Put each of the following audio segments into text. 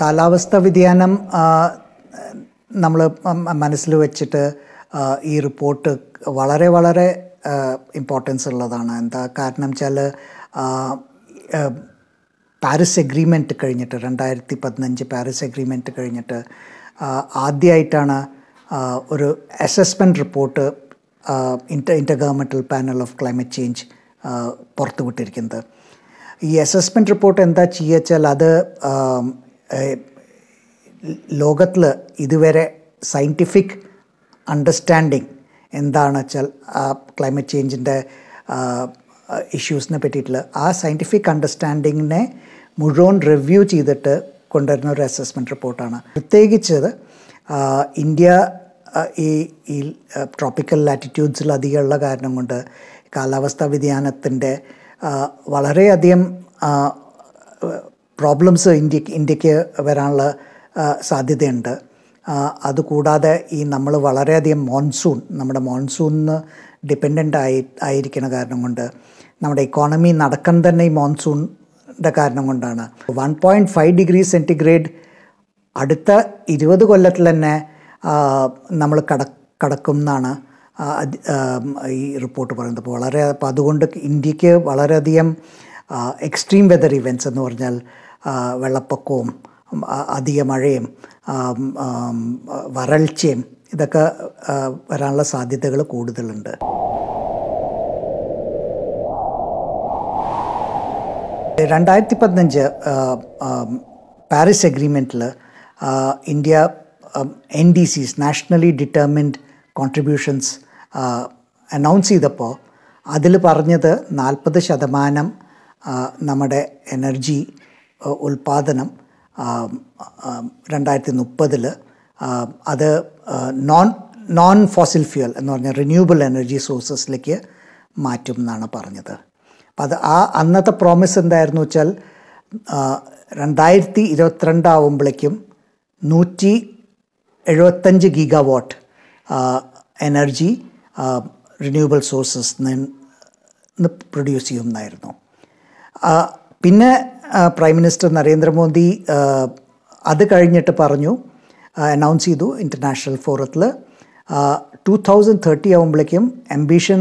കാലാവസ്ഥാ വ്യതിയാനം നമ്മൾ മനസ്സിൽ വെച്ചിട്ട് ഈ റിപ്പോർട്ട് വളരെ വളരെ ഇമ്പോർട്ടൻസ് ഉള്ളതാണ്. എന്താ കാരണം വെച്ചാൽ പാരീസ് എഗ്രിമെൻറ്റ് കഴിഞ്ഞിട്ട് 2015 പാരീസ് എഗ്രിമെൻറ്റ് കഴിഞ്ഞിട്ട് ആദ്യമായിട്ടാണ് ഒരു assessment report intergovernmental panel of climate change പുറത്തുവിട്ടിരിക്കുന്നത്. ഈ അസസ്മെൻറ്റ് റിപ്പോർട്ട് എന്താ ചെയ്യുക വെച്ചാൽ അത് ലോകത്തിൽ ഇതുവരെ സയൻറ്റിഫിക് അണ്ടർസ്റ്റാൻഡിങ് എന്താണ് വെച്ചാൽ ക്ലൈമറ്റ് ചേഞ്ചിൻ്റെ ഇഷ്യൂസിനെ പറ്റിയിട്ടുള്ള ആ സയൻറ്റിഫിക് അണ്ടർസ്റ്റാൻഡിങ്ങിനെ മുഴുവൻ റിവ്യൂ ചെയ്തിട്ട് കൊണ്ടുവരുന്ന ഒരു അസസ്മെൻറ്റ് റിപ്പോർട്ടാണ്. പ്രത്യേകിച്ചത് ഇന്ത്യ ഈ ട്രോപ്പിക്കൽ ലാറ്റിറ്റ്യൂഡ്സിൽ അധികമുള്ള കാരണം കൊണ്ട് കാലാവസ്ഥാ വ്യതിയാനത്തിൻ്റെ വളരെയധികം പ്രോബ്ലംസ് ഇന്ത്യക്ക് വരാനുള്ള സാധ്യതയുണ്ട്. അതുകൂടാതെ ഈ നമ്മൾ വളരെയധികം നമ്മുടെ മോൺസൂണിന് ഡിപ്പെൻഡൻ്റ് ആയിരിക്കുന്ന കാരണം കൊണ്ട് നമ്മുടെ ഇക്കോണമി നടക്കാൻ തന്നെ ഈ മോൺസൂണിൻ്റെ കാരണം കൊണ്ടാണ്. 1.5 ഡിഗ്രി സെൻറ്റിഗ്രേഡ് അടുത്ത 20 കൊല്ലത്തിൽ തന്നെ നമ്മൾ കടക്കും എന്നാണ് ഈ റിപ്പോർട്ട് പറയുന്നത്. അപ്പോൾ അതുകൊണ്ട് ഇന്ത്യക്ക് വളരെയധികം എക്സ്ട്രീം വെതർ ഇവൻറ്റ്സ് എന്ന് പറഞ്ഞാൽ വെള്ളപ്പൊക്കവും അധിക മഴയും വരൾച്ചയും ഇതൊക്കെ വരാനുള്ള സാധ്യതകൾ കൂടുതലുണ്ട്. പാരീസ് എഗ്രിമെൻറ്റിൽ India NDCs nationally determined contributions announce ചെയ്തപ്പോൾ അതിൽ പറഞ്ഞത് 40% നമ്മുടെ എനർജി ഉൽപ്പാദനം 2030 അത് നോൺ ഫോസിൽ ഫ്യൂൽ എന്ന് പറഞ്ഞാൽ റിന്യൂവബിൾ എനർജി സോഴ്സസിലേക്ക് മാറ്റും എന്നാണ് പറഞ്ഞത്. അപ്പം അത് അന്നത്തെ പ്രോമിസ് എന്തായിരുന്നു വെച്ചാൽ 2022 ആവുമ്പോഴേക്കും 175 ഗിഗാവാട്ട് എനർജി റിന്യൂവബിൾ സോഴ്സസ് നിന്ന് പ്രൊഡ്യൂസ് ചെയ്യുമെന്നായിരുന്നു. പിന്നെ പ്രൈം മിനിസ്റ്റർ നരേന്ദ്രമോദി അത് കഴിഞ്ഞിട്ട് അനൗൺസ് ചെയ്തു ഇൻ്റർനാഷണൽ ഫോറത്തിൽ 2030 ആകുമ്പോഴേക്കും ആംബിഷൻ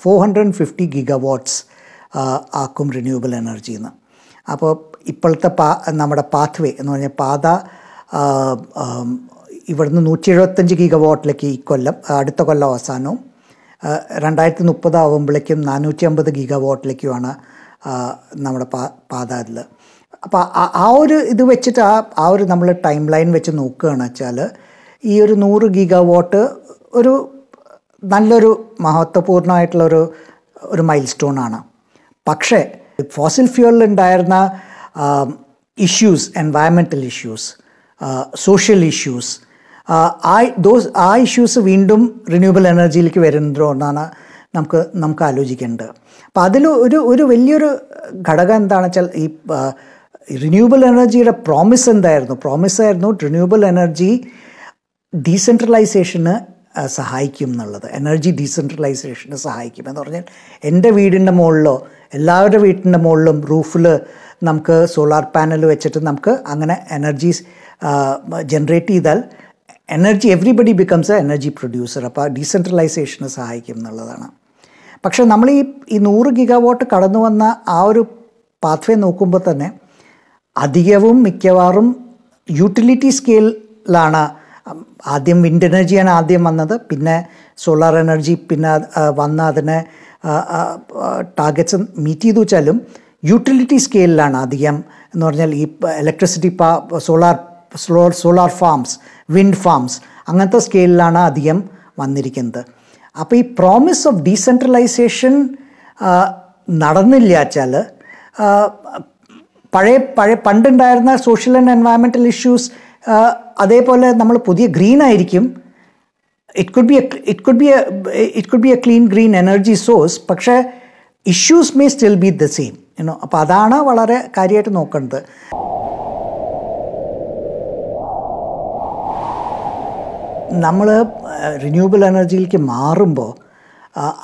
450 ഗിഗാവാട്ട്സ് ആക്കും റിന്യൂവബിൾ എനർജിന്ന്. അപ്പോൾ ഇപ്പോഴത്തെ നമ്മുടെ പാത്വേ എന്ന് പറഞ്ഞാൽ പാത ഇവിടുന്ന് 175 ഗിഗാവാട്ടിലേക്ക് അടുത്ത കൊല്ലം അവസാനവും 2030 ആകുമ്പോഴേക്കും 450 ഗിഗാവാട്ടിലേക്കുമാണ് നമ്മുടെ പാത അതിൽ. അപ്പോൾ ആ ഒരു ഇത് വെച്ചിട്ട് ആ ഒരു നമ്മൾ ടൈം ലൈൻ വെച്ച് നോക്കുകയാണ് വെച്ചാൽ ഈ ഒരു 100 ഗിഗാവാട്ട് ഒരു നല്ലൊരു മഹത്വപൂർണ്ണമായിട്ടുള്ളൊരു മൈൽ സ്റ്റോണാണ്. പക്ഷേ ഫോസിൽ ഫ്യൂവലിൽ ഉണ്ടായിരുന്ന issues, environmental issues, social issues, ആ ഇഷ്യൂസ് വീണ്ടും റിന്യൂവബിൾ എനർജിയിലേക്ക് വരുന്നതോ എന്നാണ് നമുക്ക് ആലോചിക്കേണ്ടത്. അപ്പോൾ അതിൽ ഒരു വലിയൊരു ഘടകം എന്താണെന്ന് വെച്ചാൽ ഈ റിന്യൂവബിൾ എനർജിയുടെ പ്രോമിസ് ആയിരുന്നു റിന്യൂവബിൾ എനർജി ഡീസെൻട്രലൈസേഷന് സഹായിക്കും എന്നുള്ളത്. എനർജി ഡീസെൻട്രലൈസേഷന് സഹായിക്കും എന്ന് പറഞ്ഞാൽ എൻ്റെ വീടിൻ്റെ മുകളിലോ എല്ലാവരുടെ വീട്ടിൻ്റെ മുകളിലും റൂഫിൽ നമുക്ക് സോളാർ പാനൽ വെച്ചിട്ട് നമുക്ക് അങ്ങനെ എനർജി ജനറേറ്റ് ചെയ്താൽ everybody becomes A energy producer. അപ്പോൾ ഡീസെൻട്രലൈസേഷന് സഹായിക്കും എന്നുള്ളതാണ്. പക്ഷേ നമ്മൾ ഈ 100 ഗിഗാവാട്ട് കടന്നു വന്ന ആ ഒരു പാത്വേ നോക്കുമ്പോൾ തന്നെ മിക്കവാറും യൂട്ടിലിറ്റി സ്കെയിലാണ്. ആദ്യം വിൻഡ് എനർജിയാണ് ആദ്യം വന്നത്, പിന്നെ സോളാർ എനർജി, പിന്നെ അതിനെ ടാർഗറ്റ്സ് മീറ്റ് ചെയ്തു വെച്ചാലും യൂട്ടിലിറ്റി സ്കെയിലാണ് അധികം എന്ന് പറഞ്ഞാൽ ഈ electricity solar farms, wind farms അങ്ങനത്തെ സ്കെയിലാണ് അധികം വന്നിരിക്കുന്നത്. അപ്പോൾ ഈ പ്രോമിസ് ഓഫ് ഡീസെൻട്രലൈസേഷൻ നടന്നില്ല വെച്ചാൽ പണ്ടുണ്ടായിരുന്ന സോഷ്യൽ ആൻഡ് എൻവയറമെൻ്റൽ ഇഷ്യൂസ് അതേപോലെ നമ്മൾ പുതിയ ഗ്രീൻ ആയിരിക്കും. It could be a clean green energy source, പക്ഷേ issues may still be the same. അപ്പോൾ അതാണ് വളരെ കാര്യമായിട്ട് നോക്കേണ്ടത്. നമ്മൾ റിന്യൂവബിൾ എനർജിയിലേക്ക് മാറുമ്പോൾ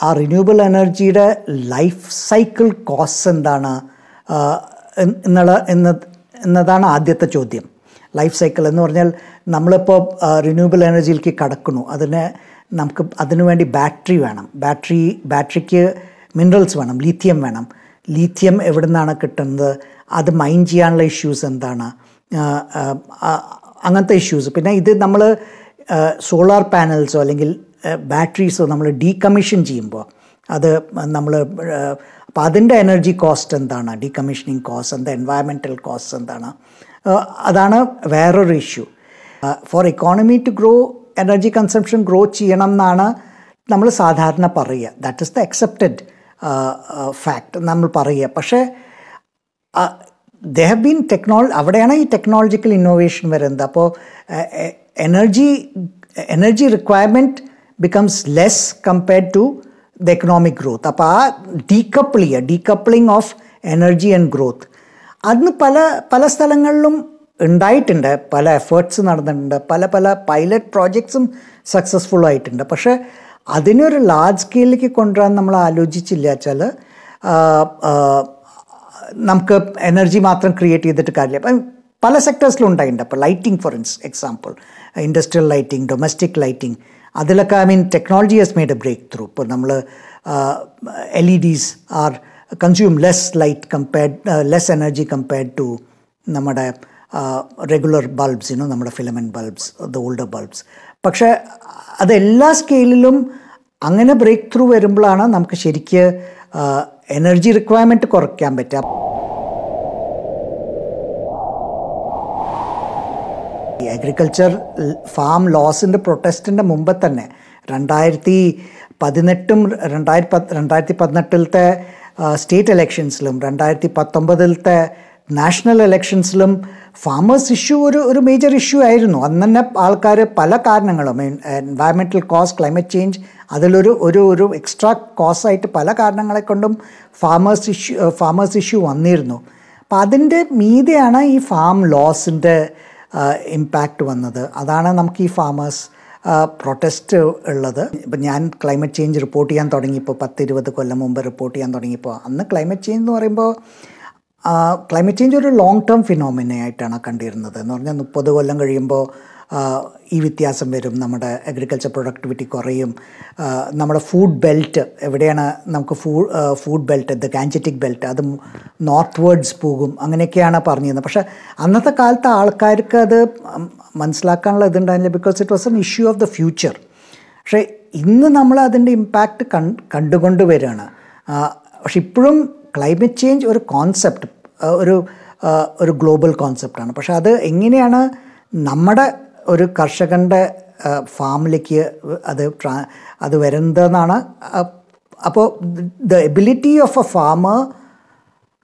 ആ റിന്യൂവബിൾ എനർജിയുടെ ലൈഫ് സൈക്കിൾ കോസ്റ്റ് എന്താണ് എന്നതാണ് ആദ്യത്തെ ചോദ്യം. ലൈഫ് സൈക്കിൾ എന്ന് പറഞ്ഞാൽ നമ്മളിപ്പോൾ റിന്യൂവബിൾ എനർജിയിലേക്ക് കടക്കുന്നു. നമുക്ക് അതിനുവേണ്ടി ബാറ്ററി വേണം. ബാറ്ററിക്ക് മിനറൽസ് വേണം, ലീത്തിയം വേണം. ലീത്തിയം എവിടെ നിന്നാണ് കിട്ടുന്നത്, അത് മൈൻ ചെയ്യാനുള്ള ഇഷ്യൂസ് എന്താണ്, അങ്ങനത്തെ ഇഷ്യൂസ്. പിന്നെ ഇത് നമ്മൾ സോളാർ പാനൽസോ അല്ലെങ്കിൽ ബാറ്ററീസോ നമ്മൾ ഡീകമ്മീഷൻ ചെയ്യുമ്പോൾ അത് നമ്മൾ അപ്പോൾ അതിൻ്റെ എനർജി കോസ്റ്റ് എന്താണ്, ഡീകമ്മീഷനിങ് കോസ്റ്റ് എന്താ, എൻവയറമെൻറ്റൽ കോസ്റ്റ് എന്താണ്, അതാണ് വേറൊരു issue. For economy to grow energy consumption grow ചെയ്യണം എന്നാണ് നമ്മൾ സാധാരണ പറയുക. That is the accepted fact നമ്മൾ പറയുക. പക്ഷേ ദേ ഹാവ് ബീൻ അവിടെയാണ് ഈ ടെക്നോളജിക്കൽ ഇന്നോവേഷൻ വരുന്നത്. അപ്പോൾ energy requirement becomes less compared to the economic growth. അപ്പോൾ ആ decoupling of energy and growth അതിന് പല സ്ഥലങ്ങളിലും ഉണ്ടായിട്ടുണ്ട്. പല എഫേർട്സ് നടന്നിട്ടുണ്ട്, പല പൈലറ്റ് പ്രോജക്ട്സും സക്സസ്ഫുൾ ആയിട്ടുണ്ട്. പക്ഷേ അതിനൊരു ലാർജ് സ്കെയിലേക്ക് കൊണ്ടുവരാൻ നമ്മൾ ആലോചിച്ചില്ല വെച്ചാൽ നമുക്ക് എനർജി മാത്രം ക്രിയേറ്റ് ചെയ്തിട്ട് കാര്യമില്ല. അപ്പം പല സെക്ടേഴ്സിലും ഉണ്ടായിട്ടുണ്ട്. അപ്പോൾ lighting for example, industrial lighting, domestic lighting, അതിലൊക്കെ technology has made a breakthrough. ഇപ്പോൾ നമ്മൾ LEDs are consume less energy compared to നമ്മുടെ റെഗുലർ ബൾബ്സ്, നമ്മുടെ filament bulbs, the older bulbs. പക്ഷേ അത് എല്ലാ സ്കെയിലിലും അങ്ങനെ ബ്രേക്ക് ത്രൂ വരുമ്പോഴാണ് നമുക്ക് ശരിക്ക് എനർജി റിക്വയർമെൻറ്റ് കുറയ്ക്കാൻ പറ്റുക. അഗ്രികൾച്ചർ ഫാം ലോസിൻ്റെ പ്രൊട്ടസ്റ്റിൻ്റെ മുമ്പ് തന്നെ 2018 സ്റ്റേറ്റ് എലക്ഷൻസിലും 2019 നാഷണൽ എലക്ഷൻസിലും ഫാമേഴ്സ് ഇഷ്യൂ ഒരു മേജർ ഇഷ്യൂ ആയിരുന്നു. അന്ന് തന്നെ ആൾക്കാർ പല കാരണങ്ങളും, എൻവയറമെൻറ്റൽ കോസ്റ്റ്, ക്ലൈമറ്റ് ചേഞ്ച്, അതിലൊരു എക്സ്ട്രാ കോസ്റ്റായിട്ട് പല കാരണങ്ങളെ കൊണ്ടും ഫാമേഴ്സ് ഇഷ്യൂ വന്നിരുന്നു. അപ്പം അതിൻ്റെ മീതെയാണ് ഈ ഫാം ലോസിൻ്റെ ഇമ്പാക്റ്റ് വന്നത്. അതാണ് നമുക്ക് ഈ ഫാമേഴ്സ് പ്രൊട്ടസ്റ്റ് ഉള്ളത്. ഇപ്പം ഞാൻ ക്ലൈമറ്റ് ചേഞ്ച് റിപ്പോർട്ട് ചെയ്യാൻ തുടങ്ങിയപ്പോൾ 10-20 കൊല്ലം മുമ്പ് റിപ്പോർട്ട് ചെയ്യാൻ തുടങ്ങിയപ്പോൾ അന്ന് ക്ലൈമറ്റ് ചേഞ്ച് എന്ന് പറയുമ്പോൾ ക്ലൈമറ്റ് ചേഞ്ച് ഒരു ലോങ് ടേം ഫിനോമിനയായിട്ടാണ് കണ്ടിരുന്നത്. എന്ന് പറഞ്ഞാൽ 30 കൊല്ലം കഴിയുമ്പോൾ ഈ വ്യത്യാസം വരും, നമ്മുടെ അഗ്രികൾച്ചർ പ്രൊഡക്ടിവിറ്റി കുറയും, നമ്മുടെ ഫുഡ് ബെൽറ്റ് എവിടെയാണ് നമുക്ക് food belt, the gangetic belt, അത് നോർത്ത് വേർഡ്സ് പോകും, അങ്ങനെയൊക്കെയാണ് പറഞ്ഞിരുന്നത്. പക്ഷേ അന്നത്തെ കാലത്ത് ആൾക്കാർക്ക് അത് മനസ്സിലാക്കാനുള്ള ഇതുണ്ടായില്ല, because it was an issue of the future. പക്ഷേ ഇന്ന് നമ്മൾ അതിൻ്റെ ഇമ്പാക്റ്റ് കണ്ടുകൊണ്ട് വരികയാണ്. പക്ഷെ ഇപ്പോഴും ക്ലൈമറ്റ് ചേഞ്ച് ഒരു കോൺസെപ്റ്റ്, ഒരു ഗ്ലോബൽ കോൺസെപ്റ്റാണ്. പക്ഷെ അത് എങ്ങനെയാണ് നമ്മുടെ ഒരു കർഷകൻ്റെ ഫാമിലേക്ക് അത് വരുന്നതെന്നാണ്. അപ്പോൾ the ability of a farmer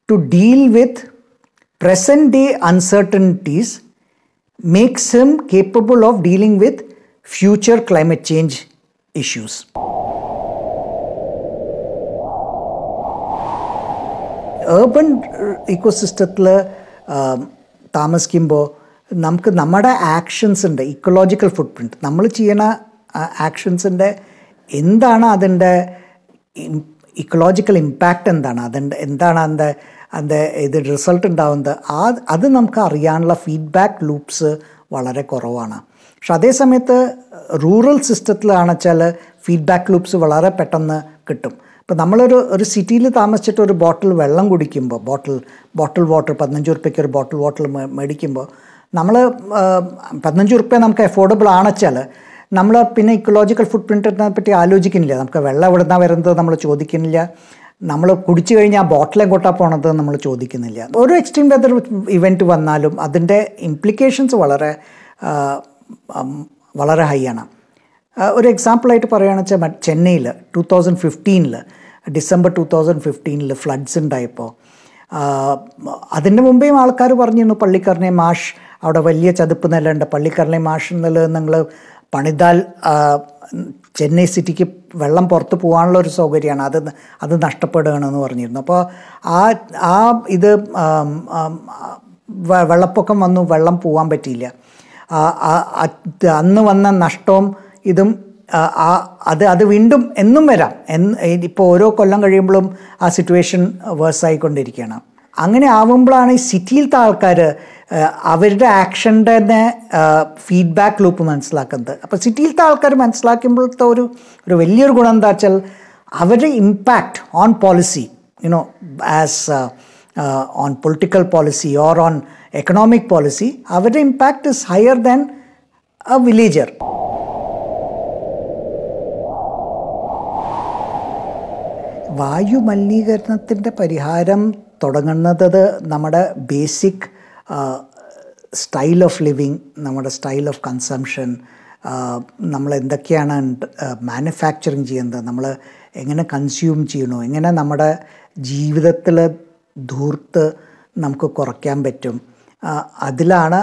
to deal with present day uncertainties makes him capable of dealing with future climate change issues. Urban ecosystemത്തിൽ താമസിക്കുമ്പോൾ നമുക്ക് നമ്മുടെ ആക്ഷൻസിൻ്റെ ഇക്കോളജിക്കൽ ഫുട് പ്രിൻറ്റ്, നമ്മൾ ചെയ്യുന്ന ആക്ഷൻസിൻ്റെ എന്താണ് അതിൻ്റെ ഇക്കോളജിക്കൽ ഇമ്പാക്റ്റ് എന്താണ് അതിൻ്റെ ഇത് റിസൾട്ട് ഉണ്ടാവുന്നത്, അത് നമുക്ക് അറിയാനുള്ള ഫീഡ്ബാക്ക് ലൂപ്സ് വളരെ കുറവാണ്. പക്ഷെ അതേ സമയത്ത് റൂറൽ സിസ്റ്റത്തിലാണെന്ന് വെച്ചാൽ ഫീഡ്ബാക്ക് ലൂപ്സ് വളരെ പെട്ടെന്ന് കിട്ടും. ഇപ്പോൾ നമ്മളൊരു സിറ്റിയിൽ താമസിച്ചിട്ട് ഒരു ബോട്ടിൽ വെള്ളം കുടിക്കുമ്പോൾ, ബോട്ടിൽ വാട്ടർ 15 രൂപയ്ക്ക് ഒരു ബോട്ടിൽ വാട്ടർ മേടിക്കുമ്പോൾ നമ്മൾ 15 രൂപ നമുക്ക് അഫോർഡബിൾ ആണെച്ചാൽ നമ്മൾ പിന്നെ ഇക്കോളജിക്കൽ ഫുട് പ്രിൻറ്റിനെ പറ്റി ആലോചിക്കുന്നില്ല. നമുക്ക് വെള്ളം എവിടെ നിന്നാണ് വരുന്നത് നമ്മൾ ചോദിക്കുന്നില്ല, നമ്മൾ കുടിച്ചു കഴിഞ്ഞാൽ ആ ബോട്ടിൽ എങ്ങോട്ടാണ് പോണത് നമ്മൾ ചോദിക്കുന്നില്ല. ഒരു എക്സ്ട്രീം വെതർ ഇവൻറ്റ് വന്നാലും അതിൻ്റെ ഇംപ്ലിക്കേഷൻസ് വളരെ ഹൈ ആണ്. ഒരു എക്സാമ്പിളായിട്ട് പറയുകയാണെന്ന് വെച്ചാൽ ചെന്നൈയിൽ 2015 ഡിസംബർ 2015 ഫ്ലഡ്സ് ഉണ്ടായപ്പോൾ അതിൻ്റെ മുമ്പേയും ആൾക്കാർ പറഞ്ഞിരുന്നു പള്ളിക്കർണെ മാഷ്, അവിടെ വലിയ ചതുപ്പ് നിലമുണ്ട്, പള്ളിക്കർണെ മാഷ് എന്നുള്ളത് നിങ്ങൾ പണിതാൽ ചെന്നൈ സിറ്റിക്ക് വെള്ളം പുറത്ത് പോകാനുള്ള ഒരു സൗകര്യമാണ്, അത് നഷ്ടപ്പെടുകയാണെന്ന് പറഞ്ഞിരുന്നു. അപ്പോൾ ഇത് വെള്ളപ്പൊക്കം വന്നു, വെള്ളം പോകാൻ പറ്റിയില്ല. അന്ന് വന്ന നഷ്ടവും ഇതും അത് വീണ്ടും എന്നും വരാം. ഇപ്പോൾ ഓരോ കൊല്ലം കഴിയുമ്പോഴും ആ സിറ്റുവേഷൻ വേഴ്സ് ആയിക്കൊണ്ടിരിക്കുകയാണ്. അങ്ങനെ ആവുമ്പോഴാണ് ഈ സിറ്റിയിലത്തെ ആൾക്കാർ അവരുടെ ആക്ഷൻ്റെ തന്നെ ഫീഡ്ബാക്ക് ലൂപ്പ് മനസ്സിലാക്കുന്നത്. അപ്പോൾ സിറ്റിയിലത്തെ ആൾക്കാർ മനസ്സിലാക്കുമ്പോഴത്തെ ഒരു വലിയൊരു ഗുണം എന്താ വെച്ചാൽ അവരുടെ impact on policy, you know, as on political policy or on economic policy, അവരുടെ impact is higher than a villager. വായു മലിനീകരണത്തിൻ്റെ പരിഹാരം തുടങ്ങുന്നത് നമ്മുടെ ബേസിക് സ്റ്റൈൽ ഓഫ് ലിവിങ്, നമ്മുടെ സ്റ്റൈൽ ഓഫ് കൺസംഷൻ, നമ്മൾ എന്തൊക്കെയാണ് മാനുഫാക്ചറിങ് ചെയ്യുന്നത്, നമ്മൾ എങ്ങനെ കൺസ്യൂം ചെയ്യണോ, എങ്ങനെ നമ്മുടെ ജീവിതത്തിൽ ധൂർത്ത് നമുക്ക് കുറയ്ക്കാൻ പറ്റും, അതിലാണ്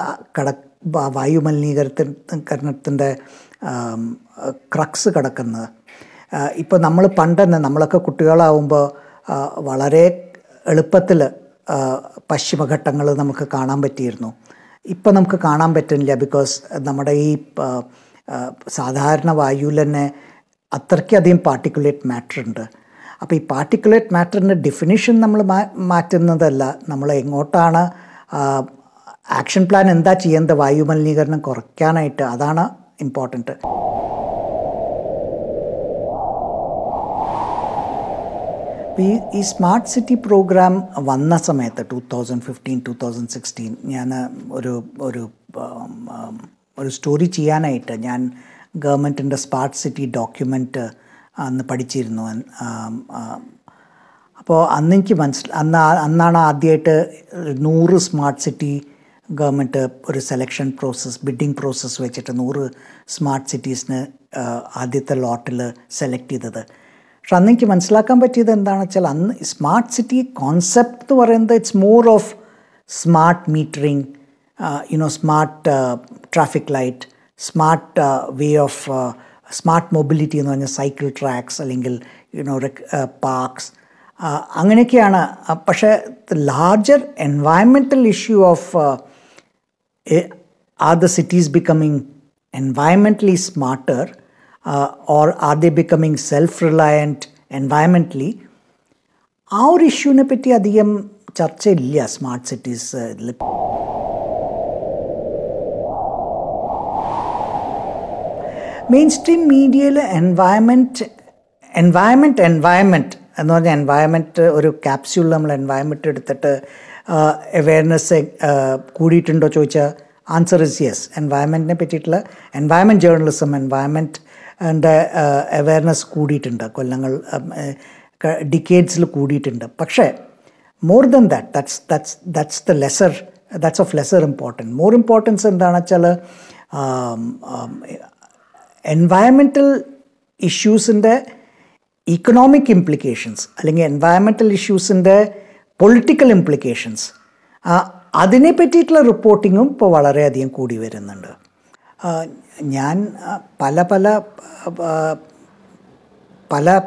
വായു മലിനീകരണത്തിൻ്റെ ക്രക്സ് കിടക്കുന്നത്. ഇപ്പോൾ നമ്മൾ പണ്ടെന്ന് നമ്മളൊക്കെ കുട്ടികളാവുമ്പോൾ വളരെ എളുപ്പത്തിൽ പശ്ചിമഘട്ടങ്ങൾ നമുക്ക് കാണാൻ പറ്റിയിരുന്നു. ഇപ്പം നമുക്ക് കാണാൻ പറ്റുന്നില്ല. ബിക്കോസ് നമ്മുടെ ഈ സാധാരണ വായുവിൽ തന്നെ അത്രയ്ക്കധികം പാർട്ടിക്കുലേറ്റ് മാറ്റർ ഉണ്ട്. അപ്പോൾ ഈ പാർട്ടിക്കുലേറ്റ് മാറ്ററിൻ്റെ ഡെഫിനിഷൻ നമ്മൾ മാറ്റുന്നതല്ല, നമ്മൾ എങ്ങോട്ടാണ് ആക്ഷൻ പ്ലാൻ എന്താ ചെയ്യേണ്ടത് വായു മലിനീകരണം കുറയ്ക്കാനായിട്ട്, അതാണ് ഇമ്പോർട്ടൻറ്റ്. ഈ സ്മാർട്ട് സിറ്റി പ്രോഗ്രാം വന്ന സമയത്ത് 2015-2016 ഞാൻ ഒരു സ്റ്റോറി ചെയ്യാനായിട്ട് ഞാൻ ഗവൺമെൻറ്റിൻ്റെ സ്മാർട്ട് സിറ്റി ഡോക്യുമെൻറ്റ് അന്ന് പഠിച്ചിരുന്നു. അപ്പോൾ അന്ന് എനിക്ക് അന്നാണ് ആദ്യമായിട്ട് 100 സ്മാർട്ട് സിറ്റി ഗവൺമെൻറ് ഒരു സെലക്ഷൻ പ്രോസസ്സ്, ബിഡിങ് പ്രോസസ്സ് വെച്ചിട്ട് 100 സ്മാർട്ട് സിറ്റീസിന് ആദ്യത്തെ ലോട്ടിൽ സെലക്ട് ചെയ്തത്. പക്ഷെ അന്ന് എനിക്ക് മനസ്സിലാക്കാൻ പറ്റിയത് എന്താണെന്ന് വെച്ചാൽ അന്ന് സ്മാർട്ട് സിറ്റി കോൺസെപ്റ്റ് എന്ന് പറയുന്നത് it's more of smart metering, smart traffic light, smart way of smart mobility എന്ന് പറഞ്ഞാൽ സൈക്കിൾ ട്രാക്സ് അല്ലെങ്കിൽ പാർക്സ്, അങ്ങനെയൊക്കെയാണ്. പക്ഷേ larger environmental issue of are the cities becoming environmentally smarter or are they becoming self-reliant environmentally? ആ ഒരു ഇഷ്യൂവിനെ പറ്റി അധികം ചർച്ചയില്ല smart cities. Main stream മീഡിയയിൽ എൻവയൺമെൻറ്റ് എന്ന് പറഞ്ഞാൽ എൻവയൺമെൻറ്റ് ഒരു ക്യാപ്സ്യൂൾ നമ്മൾ എൻവയൺമെൻറ്റ് എടുത്തിട്ട് അവെയർനെസ് കൂടിയിട്ടുണ്ടോ ചോദിച്ചാൽ ആൻസർ ഇസ് യെസ്. എൻവയൺമെൻറ്റിനെ പറ്റിയിട്ടുള്ള എൻവയൺമെൻറ്റ് ജേർണലിസം, എൻവയൺമെൻറ്റിൻ്റെ അവെയർനെസ് കൂടിയിട്ടുണ്ട്, കൊല്ലങ്ങൾ ഡിക്കേഡ്സിൽ കൂടിയിട്ടുണ്ട്. പക്ഷേ more than that's the lesser, that's of lesser important. More importance എന്താണെന്ന് വെച്ചാൽ എൻവയൺമെൻറ്റൽ ഇഷ്യൂസിൻ്റെ ഇക്കണോമിക് ഇംപ്ലിക്കേഷൻസ് അല്ലെങ്കിൽ എൻവയൺമെൻറ്റൽ ഇഷ്യൂസിൻ്റെ പൊളിറ്റിക്കൽ ഇംപ്ലിക്കേഷൻസ്, അതിനെ പറ്റിയിട്ടുള്ള റിപ്പോർട്ടിങ്ങും ഇപ്പോൾ വളരെയധികം കൂടി വരുന്നുണ്ട്. ഞാൻ പല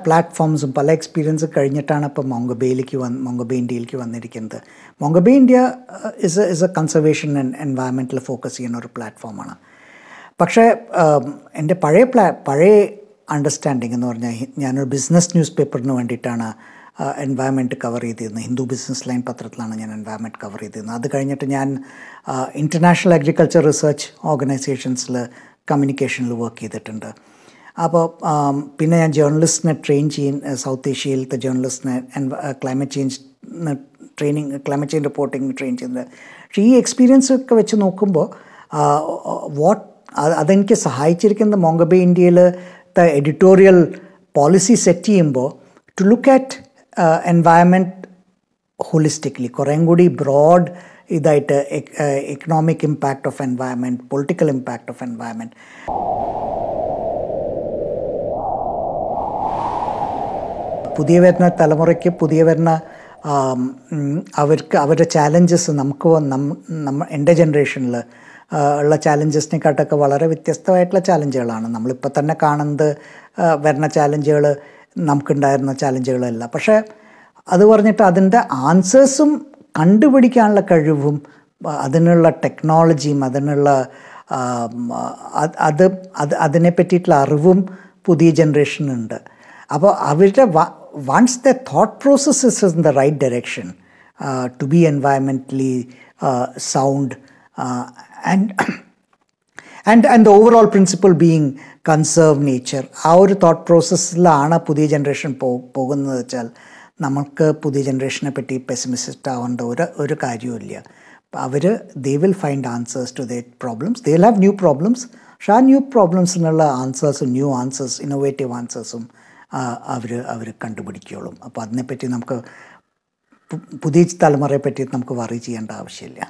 പ്ലാറ്റ്ഫോംസും പല എക്സ്പീരിയൻസ് കഴിഞ്ഞിട്ടാണ് ഇപ്പോൾ മോങ്കബേ ഇന്ത്യയിലേക്ക് വന്നിരിക്കുന്നത്. Mongabay India is a conservation and എൻവയൺമെൻറ്റിൽ ഫോക്കസ് ചെയ്യുന്ന ഒരു പ്ലാറ്റ്ഫോമാണ്. പക്ഷേ എൻ്റെ പഴയ അണ്ടർസ്റ്റാൻഡിങ് എന്ന് പറഞ്ഞാൽ ഞാനൊരു ബിസിനസ് ന്യൂസ് പേപ്പറിന് വേണ്ടിയിട്ടാണ് എൻവയൺമെൻറ്റ് കവർ ചെയ്തിരുന്നത്. ഹിന്ദു ബിസിനസ് ലൈൻ പത്രത്തിലാണ് ഞാൻ എൻവയൺമെൻറ്റ് കവർ ചെയ്തിരുന്നത്. അത് കഴിഞ്ഞിട്ട് ഞാൻ ഇൻ്റർനാഷണൽ അഗ്രികൾച്ചർ റിസർച്ച് ഓർഗനൈസേഷൻസിൽ കമ്മ്യൂണിക്കേഷനിൽ വർക്ക് ചെയ്തിട്ടുണ്ട്. അപ്പോൾ പിന്നെ ഞാൻ ജേർണലിസ്റ്റിനെ ട്രെയിൻ സൗത്ത് ഏഷ്യയിലത്തെ ജേർണലിസ്റ്റിനെ ക്ലൈമറ്റ് ചേഞ്ച് റിപ്പോർട്ടിംഗ് ട്രെയിൻ ചെയ്യുന്നത്. പക്ഷേ ഈ എക്സ്പീരിയൻസ് ഒക്കെ വെച്ച് നോക്കുമ്പോൾ അതെനിക്ക് സഹായിച്ചിരിക്കുന്നത് മോങ്കബേ ഇന്ത്യയിലത്തെ എഡിറ്റോറിയൽ പോളിസി സെറ്റ് ചെയ്യുമ്പോൾ to look at environment holistically, കുറേയും കൂടി ബ്രോഡ് ഇതായിട്ട് economic impact of environment, political impact of environment. പുതിയ വരുന്ന തലമുറയ്ക്ക് അവർക്ക് അവരുടെ ചാലഞ്ചസ് എൻ്റെ ജനറേഷനിൽ ഉള്ള ചാലഞ്ചസിനെക്കാട്ടൊക്കെ വളരെ വ്യത്യസ്തമായിട്ടുള്ള ചാലഞ്ചുകളാണ്. നമ്മളിപ്പോൾ തന്നെ കാണുന്നത് വരുന്ന ചാലഞ്ചുകൾ നമുക്കുണ്ടായിരുന്ന ചാലഞ്ചുകളല്ല. പക്ഷേ അത് പറഞ്ഞിട്ട് അതിൻ്റെ ആൻസേഴ്സും കണ്ടുപിടിക്കാനുള്ള കഴിവും അതിനുള്ള ടെക്നോളജിയും അതിനെ പറ്റിയിട്ടുള്ള അറിവും പുതിയ ജനറേഷനുണ്ട്. അപ്പോൾ അവരുടെ ones the thought process is in the right direction, to be environmentally sound, and and the overall principle being conserve nature. ആ ഒരു തോട്ട് പ്രോസസ്സിലാണ് പുതിയ ജനറേഷൻ പോകുന്നത് വെച്ചാൽ നമുക്ക് പുതിയ ജനറേഷനെ പറ്റി പെസിമിസ്റ്റ് ആവേണ്ട ഒരു കാര്യവുമില്ല. they will find answers to their problems. They'll have new problems. പക്ഷെ ആ ന്യൂ പ്രോബ്ലംസിനുള്ള ആൻസേഴ്സും ന്യൂ ആൻസേഴ്സ്, ഇന്നോവേറ്റീവ് ആൻസേഴ്സും അവർ കണ്ടുപിടിക്കുകയുള്ളൂ. അപ്പോൾ അതിനെപ്പറ്റി നമുക്ക് പുതിയ തലമുറയെ പറ്റി നമുക്ക് വറി ചെയ്യേണ്ട ആവശ്യമില്ല.